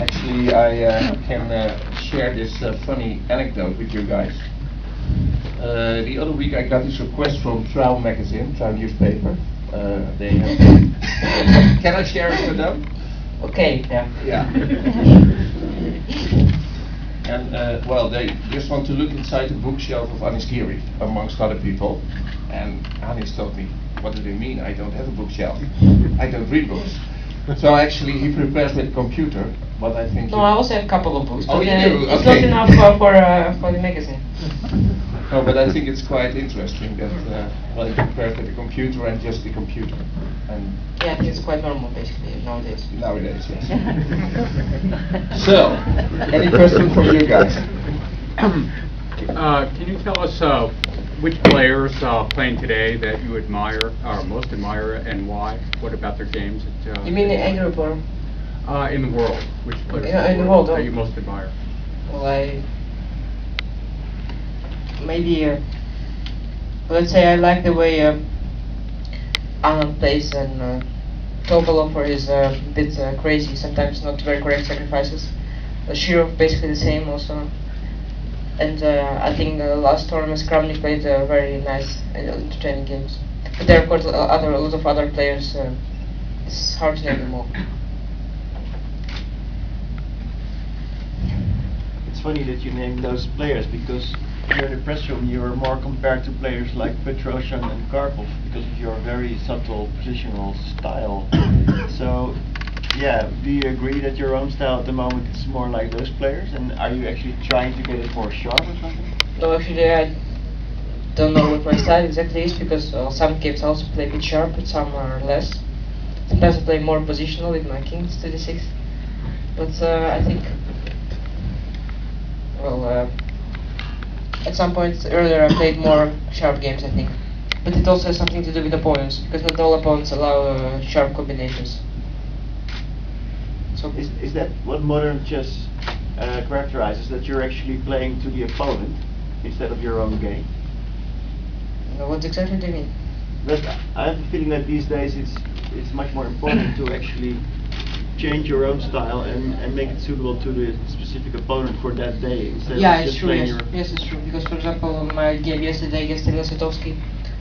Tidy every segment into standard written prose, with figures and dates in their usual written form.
Actually, I can share this funny anecdote with you guys. The other week I got this request from Trouw magazine, Trouw newspaper. They have can I share it with them? Okay, yeah. Yeah. And well, they just want to look inside the bookshelf of Anis Giri, amongst other people. And Anis told me, what do they mean? I don't have a bookshelf. I don't read books. So actually he prepares with a computer, but I think... No, I also have a couple of books, Oh, but you do? it's Okay. not enough for the magazine. No, but I think it's quite interesting that well, he prepares with a computer and just the computer. And Yeah, I think it's quite normal basically nowadays. nowadays, yes. So, any question from you guys? Can you tell us which players playing today that you admire, or most admire, and why? What about their games? You mean in Europe or? In the world, which players In the world, that you most admire? Well, maybe let's say I like the way Alan plays, and Tobolov is a bit crazy, sometimes not very correct sacrifices. Shirov basically the same also. And I think the last tournament Skramnik played very nice and entertaining games. But there are of course a lot of other players. It's hard to name them all. It's funny that you named those players, because here in the press room you are more compared to players like Petrosian and Karpov because of your very subtle positional style. So, yeah, do you agree that your own style at the moment is more like those players? And are you actually trying to get it more sharp or something? No, actually I don't know what my style exactly is, because some games I also play a bit sharp, but some are less. Sometimes I play more positional with my kings to d6. But I think, well, at some point earlier I played more sharp games, I think. But it also has something to do with opponents, because not all opponents allow sharp combinations. So Is that what modern chess characterizes, that you're actually playing to the opponent instead of your own game? what exactly do you mean? But I have the feeling that these days it's much more important to actually change your own style and make it suitable to the specific opponent for that day instead Yeah, of it's just true. playing Yes. your... Yes, it's true. Because for example, my game yesterday against Emil Svitovsky,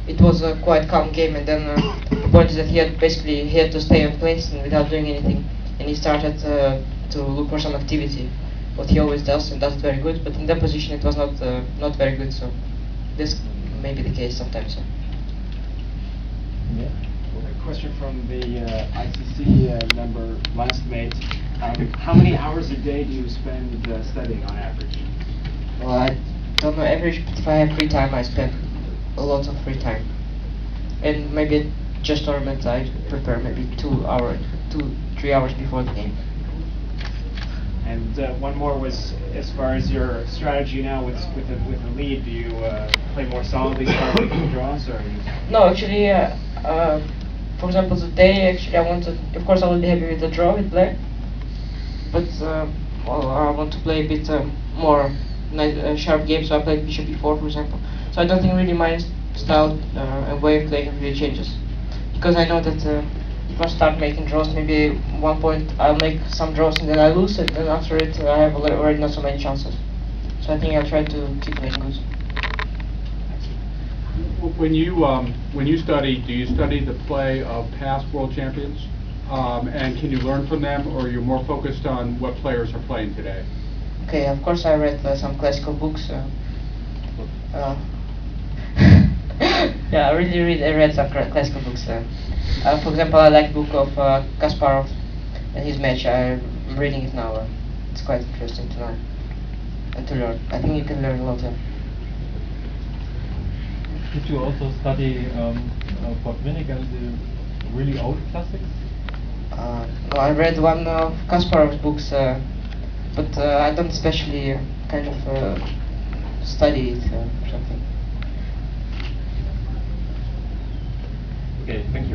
it was a quite calm game, and then the point is that he had to stay in place and without doing anything, and he started to look for some activity, what he always does, and does it very good. But in that position, it was not very good. So this may be the case sometimes. Yeah. A question from the ICC member, last mate. How many hours a day do you spend studying on average? Well, I don't know average, but if I have free time, I spend a lot of free time. And maybe at just tournament, I prepare maybe 3 hours before the game. And one more was, as far as your strategy now with a lead, do you play more solidly, start making draws, or? No, actually, for example, today, actually, of course, I will be happy with the draw with black, but well, I want to play a bit more sharp game, so I played bishop e4, for example. So I don't think really my style and way of playing really changes, because I know that if I start making draws, maybe at one point I'll make some draws and then I lose, and then after it I have already not so many chances. So I think I'll try to keep playing good. When you study, do you study the play of past world champions? And can you learn from them, or you're more focused on what players are playing today? Okay, of course I read some classical books. Yeah, I read some classical books. For example, I like the book of Kasparov and his match. I'm reading it now. It's quite interesting to know and to learn. I think you can learn a lot. Did you also study Botvinnik and the really old classics? No, I read one of Kasparov's books, but I don't especially kind of study it or something. Okay, thank you.